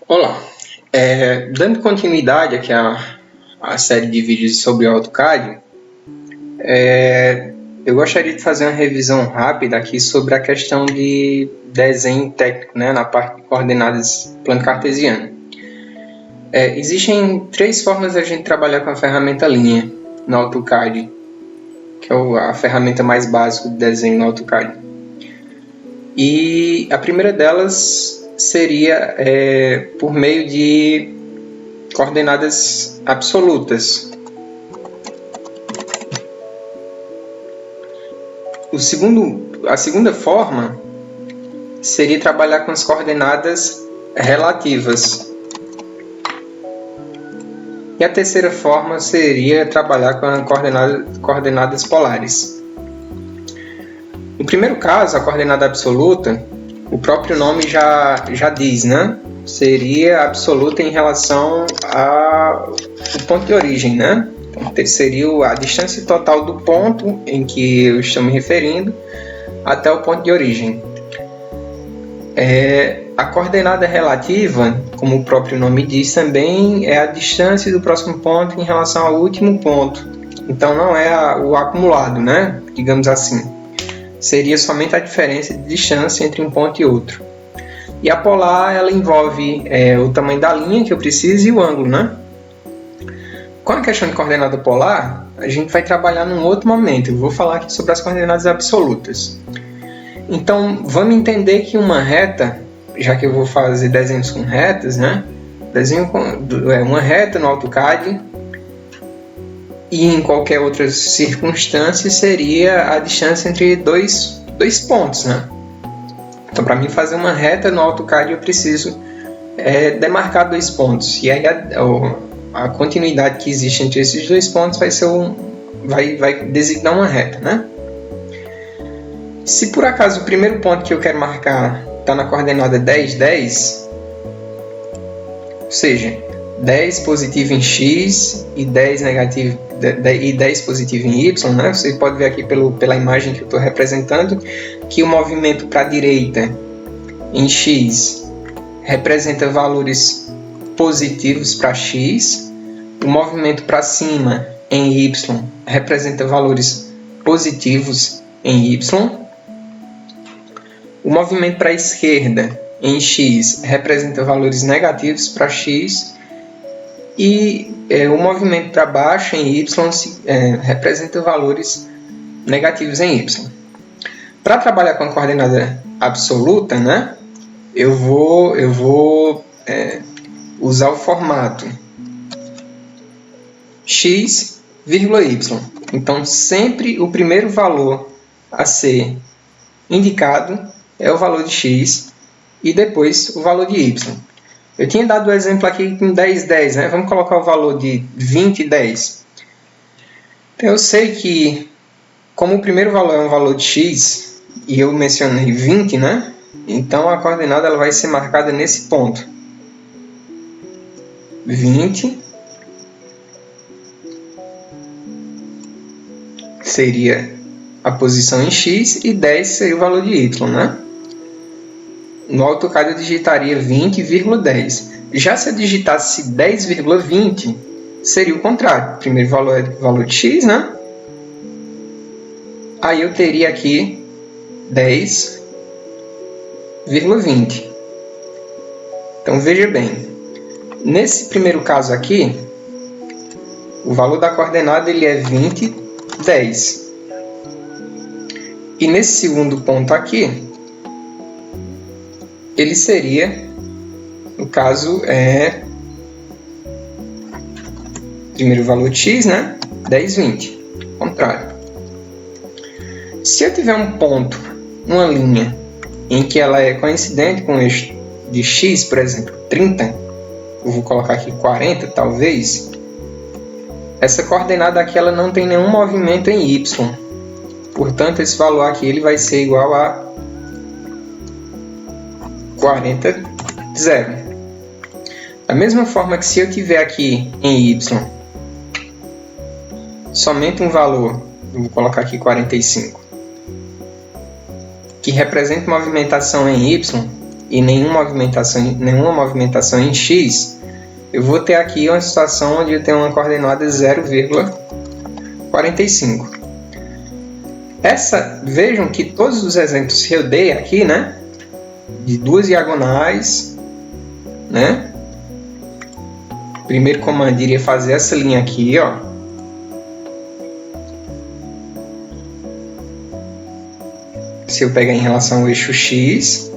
Olá, dando continuidade aqui à série de vídeos sobre o AutoCAD, eu gostaria de fazer uma revisão rápida aqui sobre a questão de desenho técnico, né, na parte de coordenadas plano cartesiano. Existem três formas de a gente trabalhar com a ferramenta linha no AutoCAD, que é a ferramenta mais básica de desenho no AutoCAD. E a primeira delas seria por meio de coordenadas absolutas. A segunda forma seria trabalhar com as coordenadas relativas. E a terceira forma seria trabalhar com coordenadas polares. No primeiro caso, a coordenada absoluta, o próprio nome já diz, né? Seria absoluta em relação ao ponto de origem, né? Então, seria a distância total do ponto em que eu estou me referindo até o ponto de origem. A coordenada relativa, como o próprio nome diz também, é a distância do próximo ponto em relação ao último ponto. Então, não é o acumulado, né? Digamos assim. Seria somente a diferença de distância entre um ponto e outro. E a polar, ela envolve o tamanho da linha que eu preciso e o ângulo, né? Com a questão de coordenada polar, a gente vai trabalhar num outro momento. Eu vou falar aqui sobre as coordenadas absolutas. Então, vamos entender que uma reta, já que eu vou fazer desenhos com retas, né? Desenho uma reta no AutoCAD, e em qualquer outra circunstância seria a distância entre dois pontos, né? Então, para mim fazer uma reta no AutoCAD, eu preciso demarcar dois pontos. E aí a continuidade que existe entre esses dois pontos vai designar uma reta, né? Se por acaso o primeiro ponto que eu quero marcar está na coordenada 10, 10, ou seja, 10 positivo em x e 10 negativo e 10 positivo em y, né? Você pode ver aqui pela imagem que eu estou representando que o movimento para a direita em x representa valores positivos para x, o movimento para cima em y representa valores positivos em y, o movimento para a esquerda em x representa valores negativos para x, e o movimento para baixo em y representa valores negativos em y. Para trabalhar com a coordenada absoluta, né, eu vou usar o formato x, y. Então, sempre o primeiro valor a ser indicado é o valor de x e depois o valor de y. Eu tinha dado o exemplo aqui com 10, 10, né? Vamos colocar o valor de 20, 10. Então, eu sei que, como o primeiro valor é um valor de x, e eu mencionei 20, né? Então, a coordenada ela vai ser marcada nesse ponto. 20 seria a posição em x e 10 seria o valor de y, né? No AutoCAD eu digitaria 20,10. Já se eu digitasse 10,20, seria o contrário. O primeiro valor é o valor de x, né? Aí eu teria aqui 10,20. Então veja bem, nesse primeiro caso aqui, o valor da coordenada ele é 20, 10. E nesse segundo ponto aqui, ele seria, no caso, primeiro valor de x, né? 10, 20. Contrário. Se eu tiver um ponto, uma linha, em que ela é coincidente com o eixo de x, por exemplo, 30, eu vou colocar aqui 40, talvez, essa coordenada aqui ela não tem nenhum movimento em y. Portanto, esse valor aqui ele vai ser igual a 40, 0. Da mesma forma que se eu tiver aqui em y somente um valor, eu vou colocar aqui 45, que representa movimentação em y, e nenhuma movimentação em x, eu vou ter aqui uma situação onde eu tenho uma coordenada 0,45. Vejam que todos os exemplos que eu dei aqui, né, de duas diagonais, né, o primeiro comando iria fazer essa linha aqui, ó, se eu pegar em relação ao eixo x,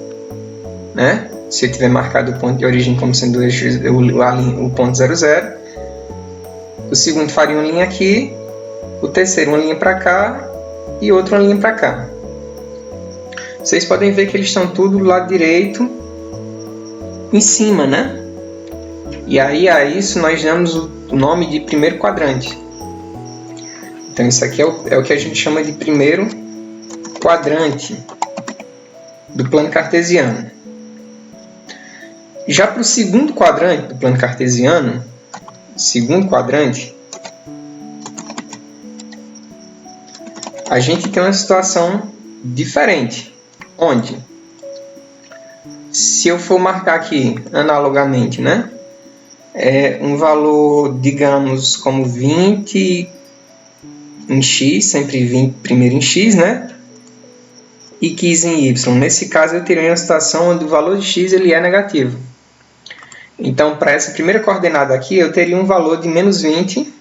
né, se eu tiver marcado o ponto de origem como sendo o ponto 0, 0, o segundo faria uma linha aqui, o terceiro uma linha para cá e outra linha para cá. Vocês podem ver que eles estão tudo do lado direito em cima, né? E aí a isso nós damos o nome de primeiro quadrante. Então isso aqui é o que a gente chama de primeiro quadrante do plano cartesiano. Já para o segundo quadrante do plano cartesiano, a gente tem uma situação diferente, onde, se eu for marcar aqui analogamente, né, um valor, digamos, como 20 em x, sempre 20 primeiro em x, né, e 15 em y. Nesse caso, eu teria uma situação onde o valor de x ele é negativo. Então, para essa primeira coordenada aqui, eu teria um valor de menos 20,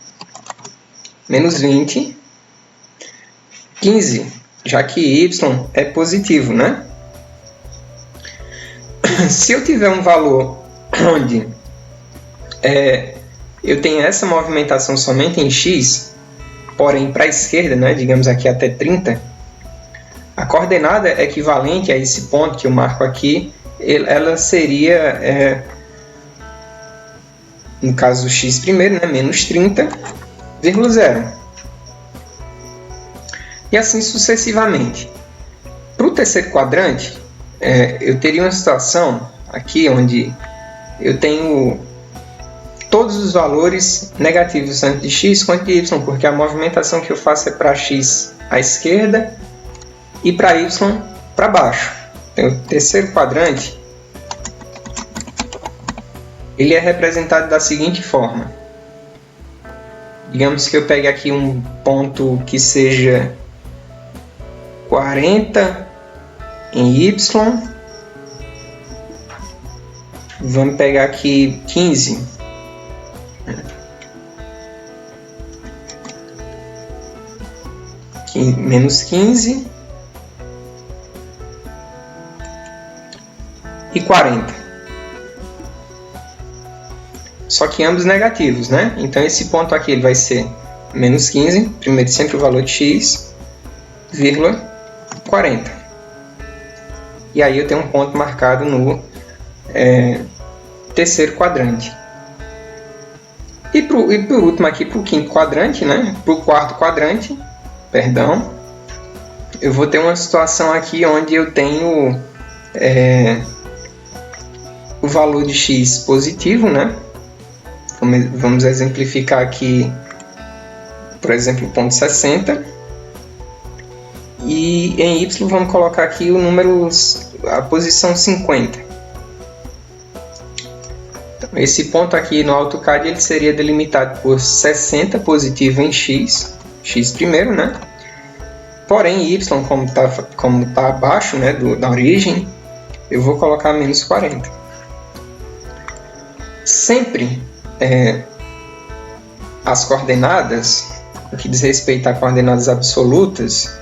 15, já que y é positivo, né? Se eu tiver um valor onde eu tenho essa movimentação somente em x, porém para a esquerda, né, digamos aqui até 30, a coordenada equivalente a esse ponto que eu marco aqui, ela seria, no caso do x primeiro, né, menos 30,0. E assim sucessivamente. Para o terceiro quadrante, eu teria uma situação aqui onde eu tenho todos os valores negativos, tanto de x quanto de y, porque a movimentação que eu faço é para x à esquerda e para y para baixo. Então, o terceiro quadrante ele é representado da seguinte forma. Digamos que eu pegue aqui um ponto que seja 40 em y. Vamos pegar aqui 15. Menos 15 e 40. Só que ambos negativos, né? Então esse ponto aqui ele vai ser menos 15, primeiro sempre o valor de x, vírgula 40. E aí eu tenho um ponto marcado no terceiro quadrante. E por último aqui para o quinto quadrante, né? Para o quarto quadrante, perdão, eu vou ter uma situação aqui onde eu tenho o valor de x positivo, né? Vamos exemplificar aqui, por exemplo, o ponto 60. E em y vamos colocar aqui o número, a posição 50. Então, esse ponto aqui no AutoCAD ele seria delimitado por 60 positivo em x primeiro, né? Porém, y, como tá abaixo, né, da origem, eu vou colocar menos 40. Sempre as coordenadas, no que diz respeito a coordenadas absolutas,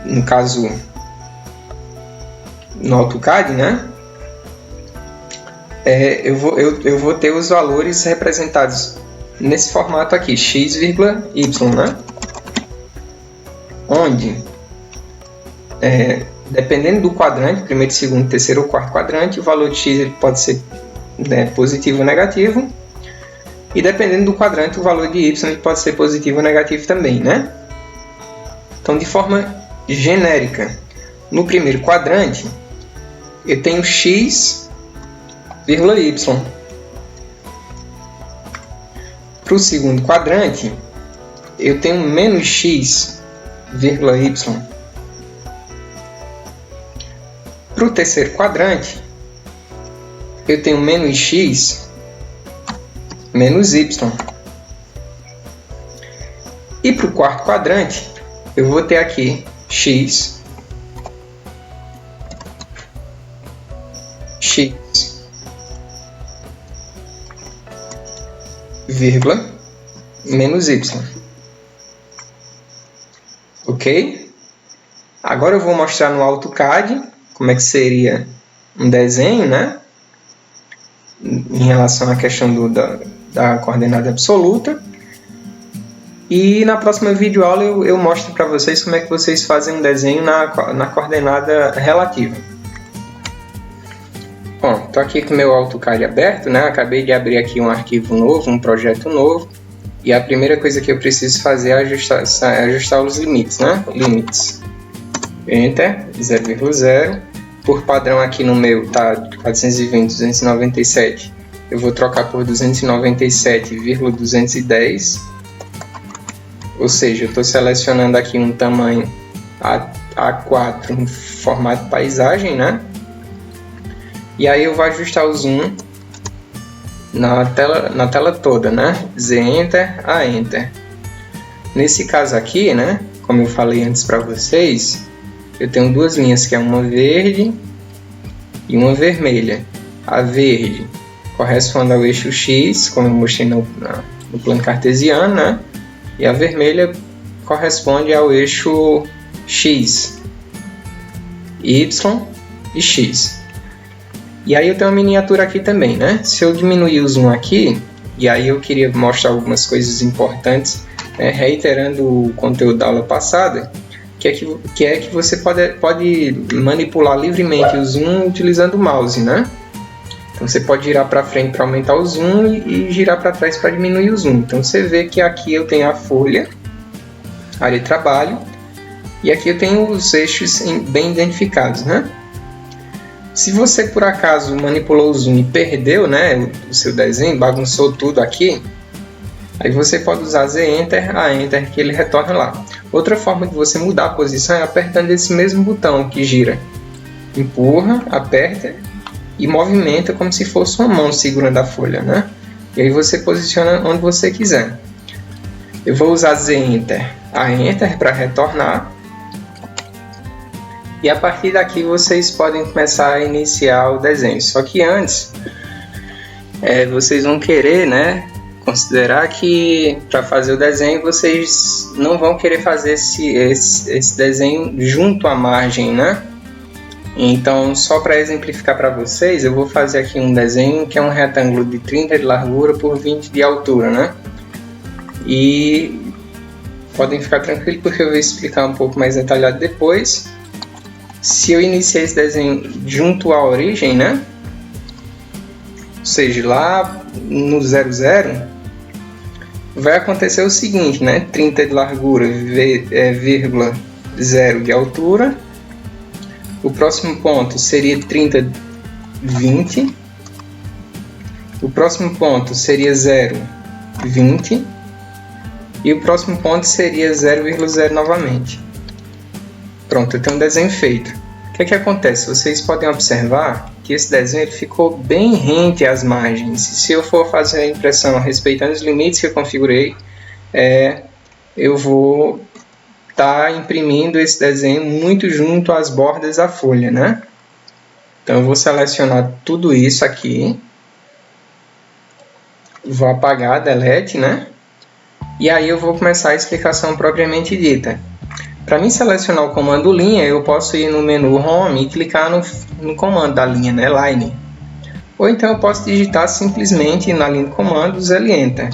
no caso no AutoCAD, né, eu vou ter os valores representados nesse formato aqui, x, y, né, onde dependendo do quadrante, primeiro, segundo, terceiro ou quarto quadrante, o valor de x ele pode ser positivo ou negativo, e dependendo do quadrante, o valor de y ele pode ser positivo ou negativo também, né? Então, de forma genérica, no primeiro quadrante, eu tenho x, y. Para o segundo quadrante, eu tenho menos x, y. Para o terceiro quadrante, eu tenho menos x, menos y. E para o quarto quadrante, eu vou ter aqui x, vírgula, menos y. Ok? Agora eu vou mostrar no AutoCAD como é que seria um desenho, né? Em relação à questão da coordenada absoluta. E na próxima videoaula eu mostro para vocês como é que vocês fazem um desenho na coordenada relativa. Bom, estou aqui com o meu AutoCAD aberto, né? Acabei de abrir aqui um arquivo novo, um projeto novo. E a primeira coisa que eu preciso fazer é ajustar os limites, né? Limites. Enter, 0,0. Por padrão aqui no meu está 420, 297. Eu vou trocar por 297,210. Ou seja, eu estou selecionando aqui um tamanho A4 no formato paisagem, né? E aí eu vou ajustar o zoom na tela toda, né? Z Enter, A Enter. Nesse caso aqui, né? Como eu falei antes para vocês, eu tenho duas linhas, que é uma verde e uma vermelha. A verde corresponde ao eixo X, como eu mostrei no plano cartesiano, né? E a vermelha corresponde ao eixo X, Y e X. E aí eu tenho uma miniatura aqui também, né? Se eu diminuir o zoom aqui, e aí eu queria mostrar algumas coisas importantes, né? Reiterando o conteúdo da aula passada, que é que você pode manipular livremente o zoom utilizando o mouse, né? Então você pode girar para frente para aumentar o zoom e girar para trás para diminuir o zoom. Então você vê que aqui eu tenho a folha, área de trabalho, e aqui eu tenho os eixos bem identificados, né? Se você por acaso manipulou o zoom e perdeu, né, o seu desenho, bagunçou tudo aqui, aí você pode usar Z Enter, A Enter, que ele retorna lá. Outra forma de você mudar a posição é apertando esse mesmo botão que gira. Empurra, aperta e movimenta como se fosse uma mão segurando a folha, né? E aí você posiciona onde você quiser. Eu vou usar Z Enter, A Enter para retornar. E a partir daqui vocês podem começar a iniciar o desenho. Só que antes, vocês vão querer, né, considerar que para fazer o desenho vocês não vão querer fazer esse desenho junto à margem, né? Então, só para exemplificar para vocês, eu vou fazer aqui um desenho que é um retângulo de 30 de largura por 20 de altura, né? E podem ficar tranquilos porque eu vou explicar um pouco mais detalhado depois. Se eu iniciar esse desenho junto à origem, né? Ou seja, lá no 00, vai acontecer o seguinte, né? 30 de largura, vírgula 0 de altura. O próximo ponto seria 30, 20. O próximo ponto seria 0, 20. E o próximo ponto seria 0,0 novamente. Pronto, eu tenho um desenho feito. O que é que acontece? Vocês podem observar que esse desenho ele ficou bem rente às margens. Se eu for fazer a impressão respeitando os limites que eu configurei, eu vou estar imprimindo esse desenho muito junto às bordas da folha, né? Então eu vou selecionar tudo isso aqui. Vou apagar, delete, né? E aí eu vou começar a explicação propriamente dita. Para mim selecionar o comando linha, eu posso ir no menu Home e clicar no comando da linha, né, Line. Ou então eu posso digitar simplesmente na linha de comandos Enter.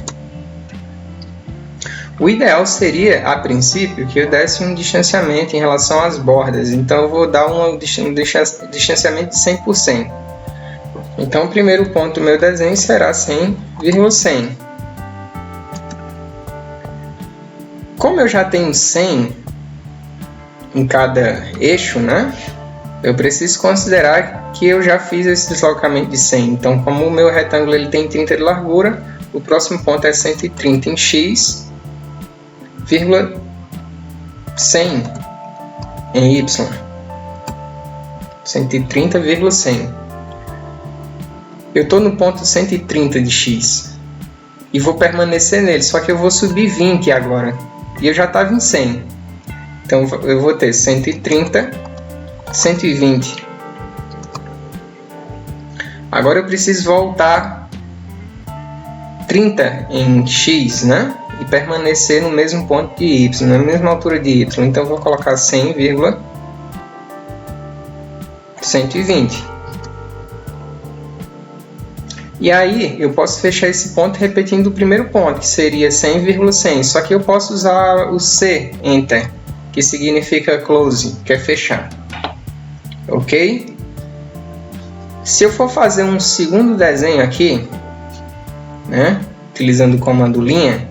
O ideal seria, a princípio, que eu desse um distanciamento em relação às bordas. Então eu vou dar um distanciamento de 100%. Então o primeiro ponto do meu desenho será 100,100. Como eu já tenho 100 em cada eixo, né? Eu preciso considerar que eu já fiz esse deslocamento de 100. Então, como o meu retângulo ele tem 30 de largura, o próximo ponto é 130 em x, vírgula 100 em y. 130,100. Eu estou no ponto 130 de x e vou permanecer nele, só que eu vou subir 20 agora e eu já estava em 100. Então eu vou ter 130, 120. Agora eu preciso voltar 30 em x, né? E permanecer no mesmo ponto de y, na mesma altura de y. Então eu vou colocar 100,120. E aí eu posso fechar esse ponto repetindo o primeiro ponto, que seria 100,100. Só que eu posso usar o C, Enter, que significa close, que é fechar. Ok? Se eu for fazer um segundo desenho aqui, né, utilizando o comando linha,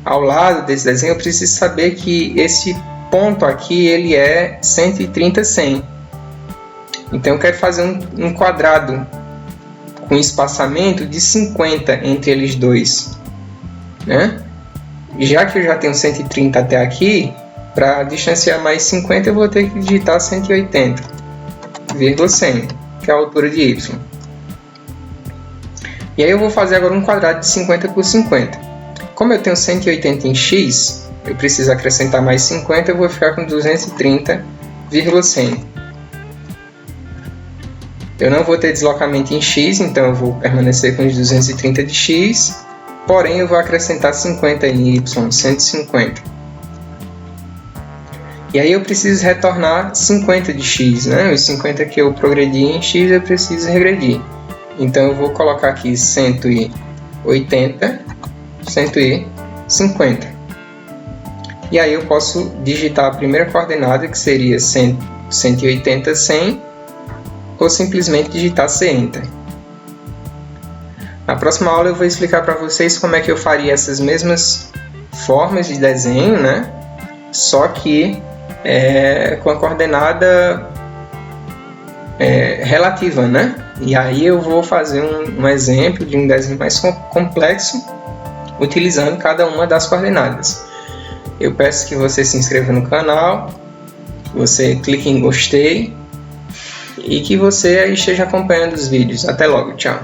ao lado desse desenho eu preciso saber que esse ponto aqui ele é 130,100. Então eu quero fazer um quadrado com espaçamento de 50 entre eles dois, né? Já que eu já tenho 130 até aqui, para distanciar mais 50 eu vou ter que digitar 180,100, que é a altura de y. E aí eu vou fazer agora um quadrado de 50 por 50. Como eu tenho 180 em x, eu preciso acrescentar mais 50, eu vou ficar com 230,100. Eu não vou ter deslocamento em x, então eu vou permanecer com os 230 de x, porém eu vou acrescentar 50 em y, 150. E aí eu preciso retornar 50 de x, né? Os 50 que eu progredi em x eu preciso regredir. Então eu vou colocar aqui 180, 150. E aí eu posso digitar a primeira coordenada, que seria 180, 100, ou simplesmente digitar Enter. Na próxima aula eu vou explicar para vocês como é que eu faria essas mesmas formas de desenho, né? Só que com a coordenada relativa, né? E aí eu vou fazer um exemplo de um desenho mais complexo, utilizando cada uma das coordenadas. Eu peço que você se inscreva no canal, que você clique em gostei, e que você esteja acompanhando os vídeos. Até logo, tchau!